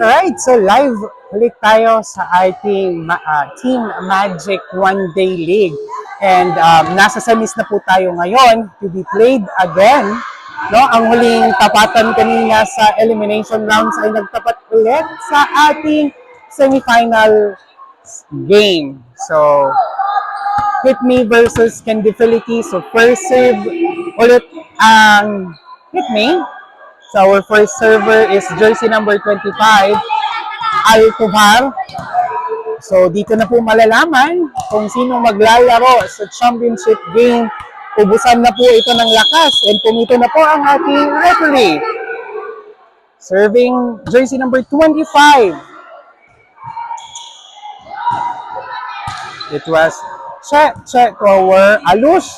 Alright, so live ulit tayo sa ating Team Magic One Day League. And nasa semis na po tayo ngayon to be played again. No, ang huling tapatan kanina sa elimination rounds ay nagtapat ulit sa ating semifinal game. So, Hit Me versus Candifility. So, first serve ulit ang Hit Me. So, our first server is jersey number 25, Alcobar. So, dito na po malalaman kung sino maglalaro sa championship game. Ubusan na po ito ng lakas and pumito na po ang ating referee. Serving jersey number 25. It was check over Alush.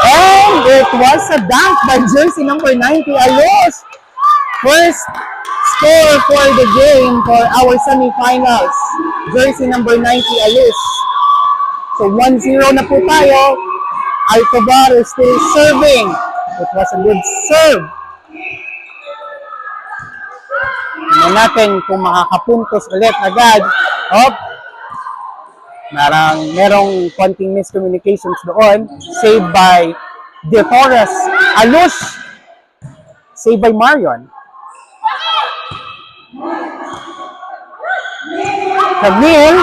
And it was a dunk by jersey number 90, Alush. First score for the game for our semifinals. Jersey number 90, Alush. So 1-0 na po tayo. Alcobar is still serving. It was a good serve. Tingnan natin kung makakapuntos ulit agad. Merong konting miscommunications doon. Saved by De Torres. Alush. Saved by Marion. Camille.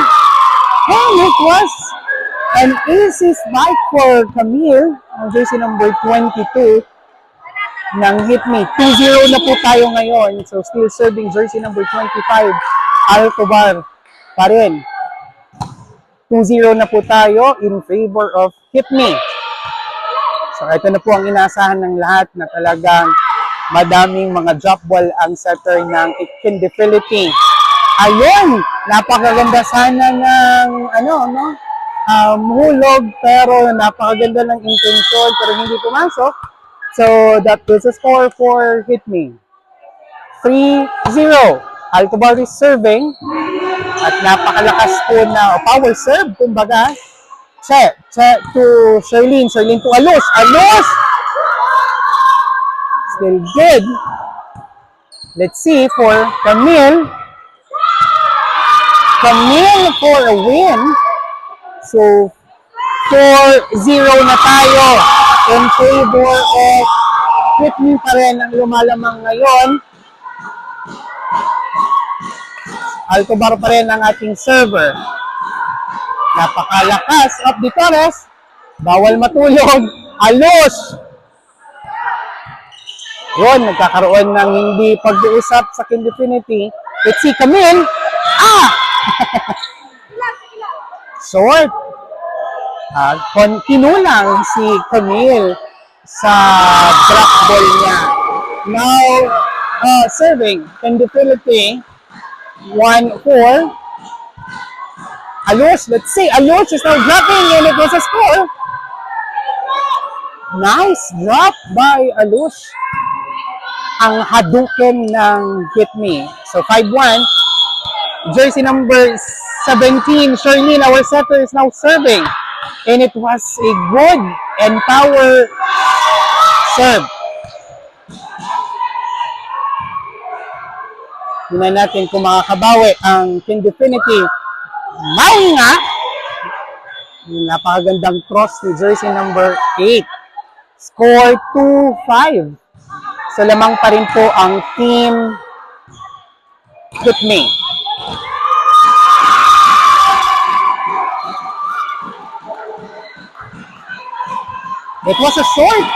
And it was an easy spike for Camille. Ang jersey number 22 ng Hit Me. 2-0 na po tayo ngayon. So still serving jersey number 25. Alcobar pa rin. 2-0 na po tayo in favor of Hit Me. So ito na po ang inaasahan ng lahat na talagang madaming mga drop ball ang setter ng Candifility. Ayun! Napakaganda sana ng hulog pero napakaganda ng intensyon pero hindi pumasok. So that is a score for Hit Me. 3-0. Alcobar is serving. At napakalakas po na power serve, kumbaga. Check to Sherlyn. Sherlyn to Alush. Alush! Still good. Let's see for Camille. Camille for a win. So, 4-0 na tayo in favor of Hit Me pa rin ang lumalamang ngayon. Alcobar pa rin ang ating server. Napakalakas of De Torres. Bawal matulog. Alush! Yun, nagkakaroon ng hindi pag-uusap sa Candifility. Let's see, Camille. Short. Kinulang si Camille sa drop ball niya. Now, serving Candifility. 1-4. Alush, let's see. Alush is now dropping and it was a score. Nice drop by Alush. Ang Hadouken ng Hit Me. So 5-1. Jersey number 17, Sherlyn, our setter, is now serving. And it was a good and power serve. Tingnan natin kung makakabawi ang Candifility. Maui nga! Napakagandang cross ni jersey number 8. Score 2-5. So lamang pa rin po ang team Hit Me. It was a short.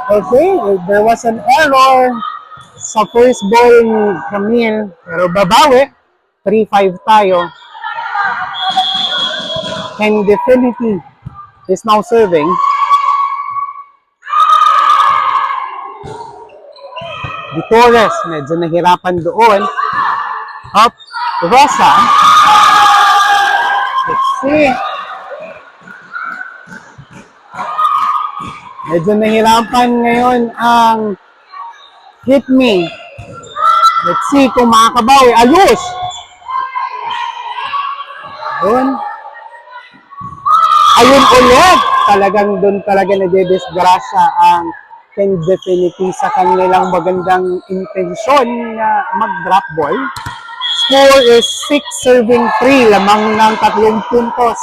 Okay, there was an error sa first ball ni Camille, pero babawi. 3-5 tayo. Candifility is now serving. De Torres, medyo nahirapan doon. Up, Rosa. Let's see. Medyo nahirapan ngayon ang Hit Me. Let's see kung makakabawi. Alush! Ayun ulit. Talagang doon talaga nadidisgrasya ang Ken Definity sa kanilang magandang intensyon na mag-drop ball. Score is 6 serving 3, lamang ng 3 puntos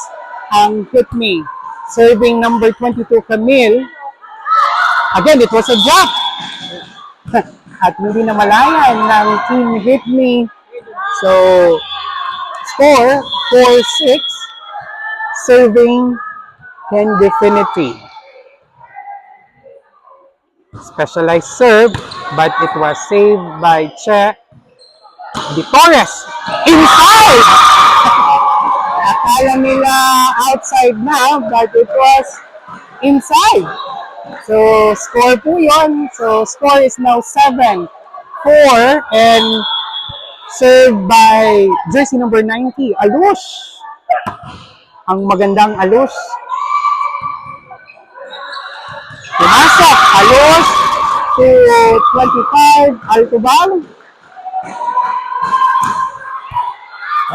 ang Hit Me. Serving number 22, Camille. Again, it was a drop. At hindi na malayan ng Team Hit Me. So, score 4-6. Serving Ken Definity. Specialized serve, but it was saved by Che Di Torres. Inside! Akala nila outside na, but it was inside. So, score po yun. So, score is now 7-4 and served by jersey number 90, Alus. Ang magandang Alus. Pumasok, Alus to 25, Altobal.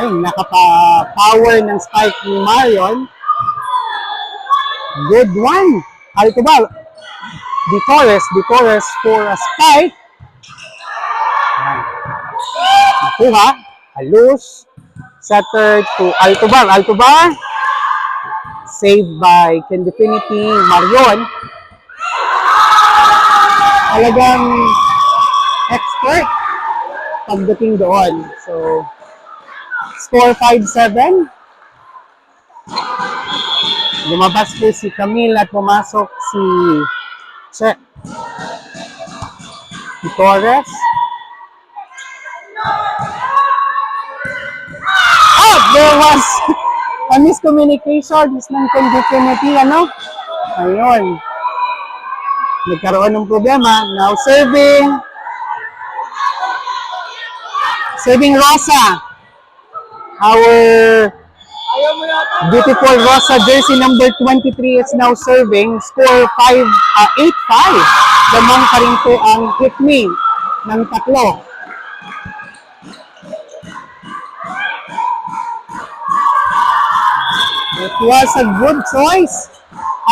Ay, nakapa-power ng spike ni Marion. Good one. Altobal. Di Torres for a spike. Nakuha. Alus. Setter to Altobal. Saved by Ken Definity, Marion. Talagang expert pagdating doon. So, score 5-7. Lumabas po si Camille at pumasok si Che Di Torres. Oh, there was a miscommunication ng Ken Definity, ano? Ayun. Nagkaroon ng problema. Now serving Rosa. Our beautiful Rosa jersey number 23 is now serving. Score 8-5. Lamang pa rin po ang Hit Me ng 3. It was a good choice.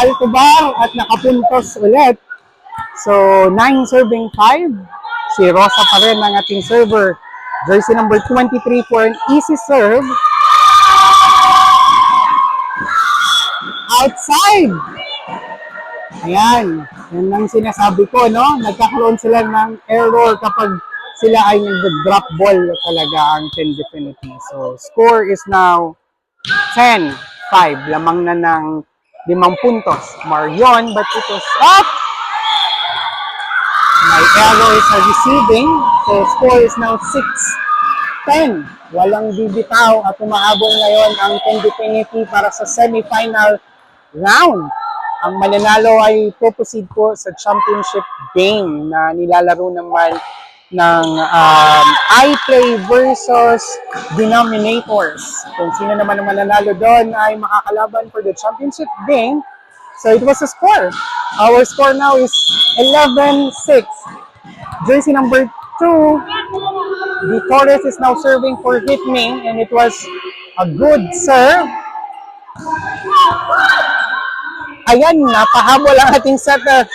Alcobar at nakapuntos ulit. So, 9 serving 5. Si Rosa pa rin ang ating server. Jersey number 23 for an easy serve. Outside! Ayan. Yan ang sinasabi ko, no? Nagkakaroon sila ng error kapag sila ay nag-drop ball talaga ang Ken Definity. So, score is now 10-5. Lamang na ng 5 puntos. Marion, but it was up! My arrow is receiving. So, score is now 6-10. Walang bibitaw at umaabong ngayon ang Ken Definity para sa semifinal round. Ang mananalo ay proceed po sa championship game na nilalaro naman ng iPlay versus Denominators. Kung sino naman ang mananalo doon ay makakalaban for the championship game. So it was a score. Our score now is 11-6. Jersey number 2, Di Torres is now serving for Hit Me, and it was a good serve. Ayan, napahabol ang ating setter.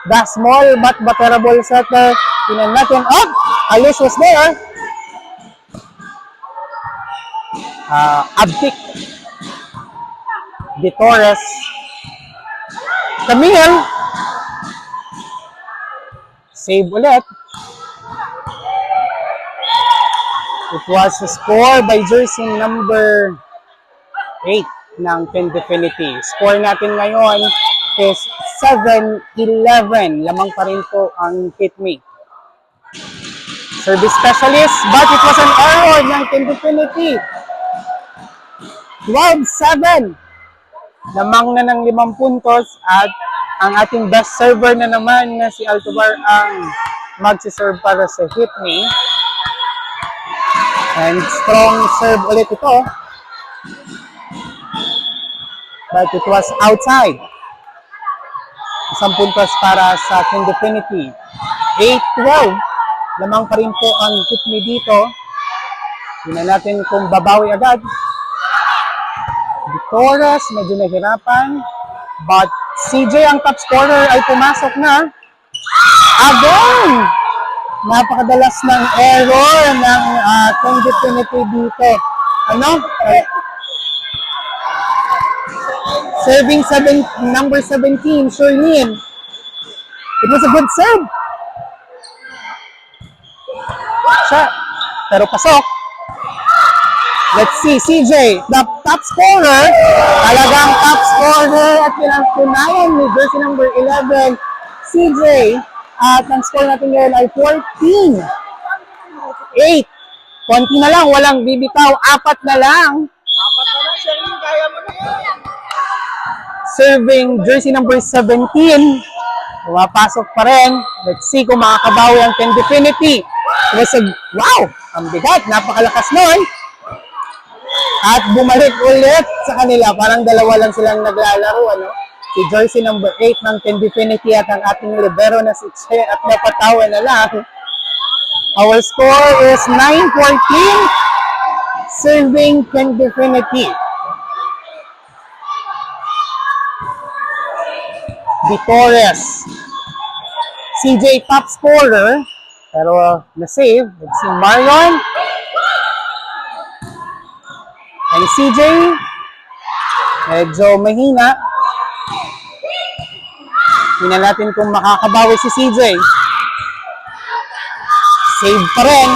The small but terrible setter. Tinan natin. Oh! Alus was there. Abdik. Di Torres. Camille. Save ulit. It was a score by jersey number 8 ng Ken Definity. Score natin ngayon is 7-11. Lamang pa rin po ang Hit Me. Service specialist, but it was an error ng Ken Definity. 12-7. Lamang na ng 5 puntos at ang ating best server na naman na si Alcobar ang magsiserve para sa Hit Me. And strong serve ulit ito. But it was outside. 1 puntos para sa Ken Definity. 8-12. Lamang pa rin po ang Hit Me dito. Tingnan natin kung babawi agad. Di Torres, medyo nahirapan. But CJ ang top scorer ay pumasok na. Again! Napakadalas ng error ng conductivity dito. Ano? Serving number 17, Shirlene. It was a good serve. Siya. Pero pasok. Let's see, CJ, the top scorer. Talagang top scorer at pinatunayan ni jersey number 11, CJ. At ang score natin ngayon ay 14. 8. Konti na lang, walang bibitaw. 4 na lang. Kaya mo na yan. Serving jersey number 17. Pumapasok pa rin. Let's see kung makakabawi ang Tendifinity. Wow! Ang bigat. Napakalakas nun. At bumalik ulit sa kanila. Parang dalawa lang silang naglalaro. Ano? Si jersey number 8 ng Tendifinity at ang ating libero na si Che at napatawa na lang. Our score is 9-14. Serving Tendifinity. Vitores. CJ top scorer. Pero na-save. Let's see, Marion. And CJ. Medyo mahina. Tingnan natin kung makakabawi si CJ. Save pa rin.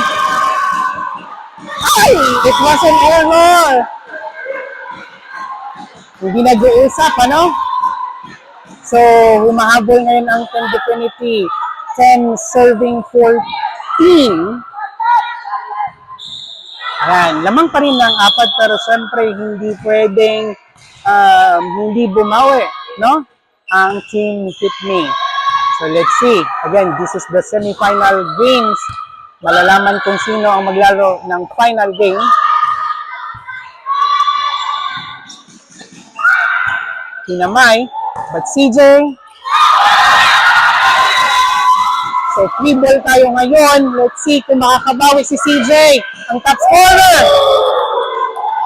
Ay! It was an error. Hindi nag-uusap, ano? So, humahabol ngayon ang Tendifinity. 10 serving 14. Ayan, lamang pa rin ng 4 pero syempre hindi pwedeng hindi bumawi, no? Ang Team Hit Me. So, let's see. Again, this is the semi-final games. Malalaman kung sino ang maglaro ng final game. Tinamay. But CJ, so 3 ball tayo ngayon. Let's see kung makakabawi si CJ, ang top scorer.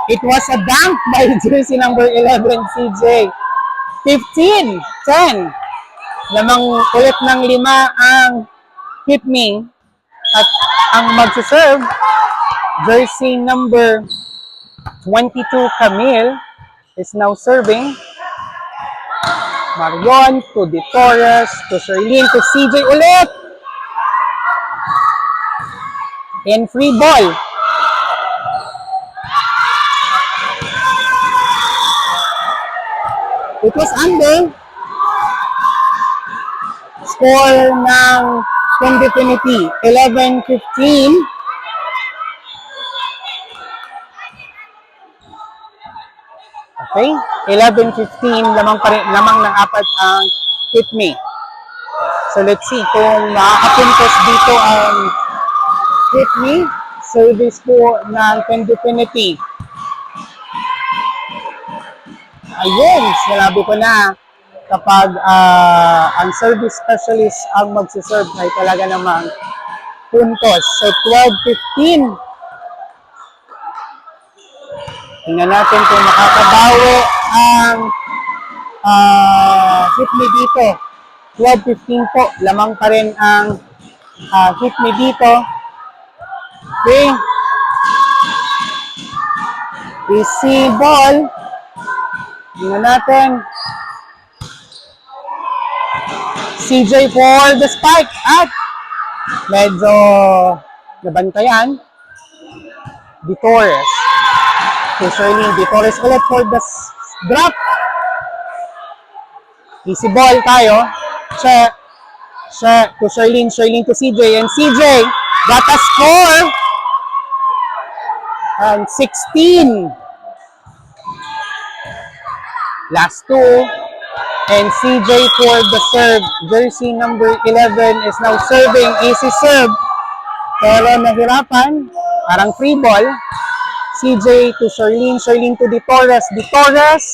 It was a dunk by jersey number 11, CJ. 15, 10. Lamang ulit ng 5 ang Hit Me. At ang magsaserve, jersey number 22, Camille, is now serving. Marion to De Torres to Shirlene to CJ ulit. And free ball. It was under. Score ng Tendifinity 11-15. Okay? 11-15, lamang ng 4 ang Hit Me. So let's see kung makakapuntos dito ang Hit Me. Service po ng Tendifinity. Ayun, sinabi ko na kapag ang service specialist ang magsiserve ay talaga namang puntos. So 12-15. Tingnan natin kung makakabawi ang Hit Me dito. 12-15 po. Lamang pa rin ang Hit Me dito. Okay. Easy ball. Tingnan natin. CJ for the spike. At medyo nabantayan. Vitores. To Shirlene. Vitores ulit for the drop. Easy ball tayo. Check. Check to Shirlene. Shirlene to CJ. And CJ got a score. And 16. Last 2. And CJ for the serve. Jersey number 11 is now serving. Easy serve. Pero nahirapan. Parang free ball. CJ to Shirlene. Shirlene to De Torres. De Torres.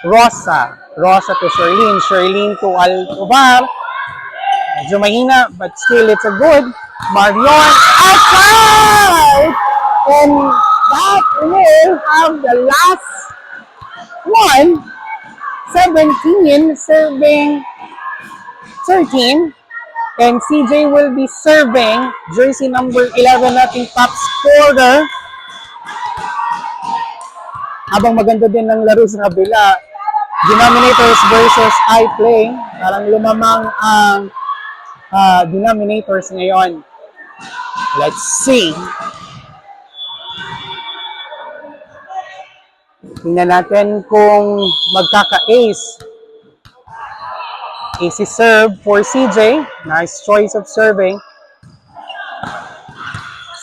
Rosa. Rosa to Shirlene. Shirlene to Altovar. Medyo mahina, but still it's a good. Marion outside! And that will have the last one. 17 serving 13. And CJ will be serving. Jersey number 11 nating top scorer. Habang maganda din ng laro sa kabila. Denominators versus high play. Parang lumamang ang denominators ngayon. Let's see. Tingnan natin kung magkaka-ace. Easy serve for CJ. Nice choice of serving.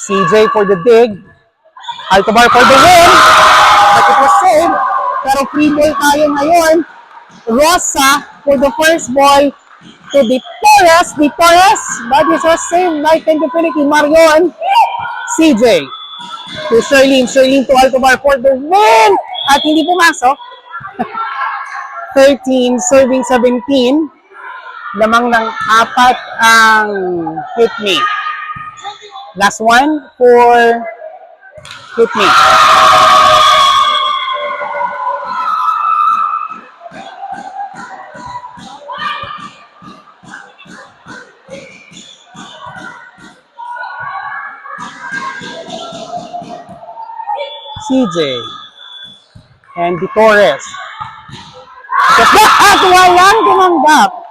CJ for the dig. Altobar for the win. But it was saved. Pero free ball tayo ngayon. Rosa for the first ball to the Torres. The Torres. But it was saved by Tendefinity. Marion. CJ. To Sherlyn. Sherlyn to Altobar for the win. At hindi pumasok. 13 serving 17. Lamang ng 4 ang hit me. Last one for hit me. CJ and the Torres. At walang tumanggap.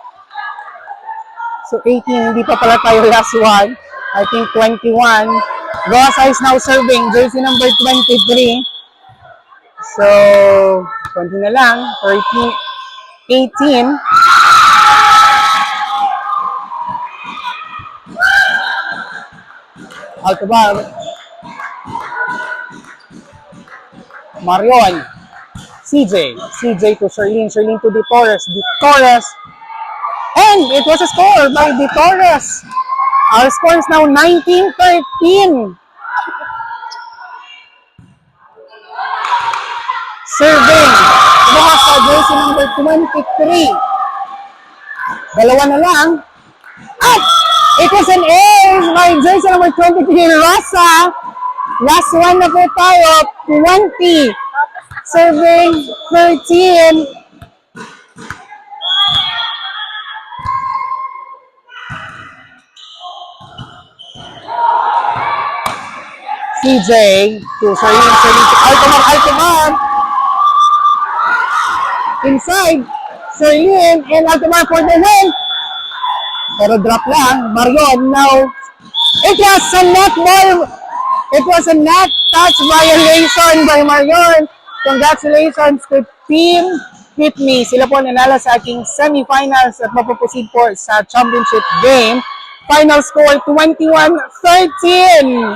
So 18, hindi pa pala tayo last one. I think 21. Rosa is now serving. Jersey number 23. So, konti na lang. 13, 18. Altobar. Marion. CJ. CJ to Sherlyn. Sherlyn to the Torres. The Torres. And it was a score by the Torres. Our score is now 19-13. Serving. Rosa, jersey number 23. Dalawa na lang. At it was an ace by jersey number 23, Rosa. Last one na po tayo, 20. Serving 13. CJ to Sherlyn to Altomar. Inside, Sherlyn and Altomar for the win. Pero drop lang. Marion now. It was a net ball. It was a net touch violation by Marion. Congratulations to Team Hit Me. Sila po nanalo sa ating semifinals at mapuproceed po sa championship game. Final score 21-13.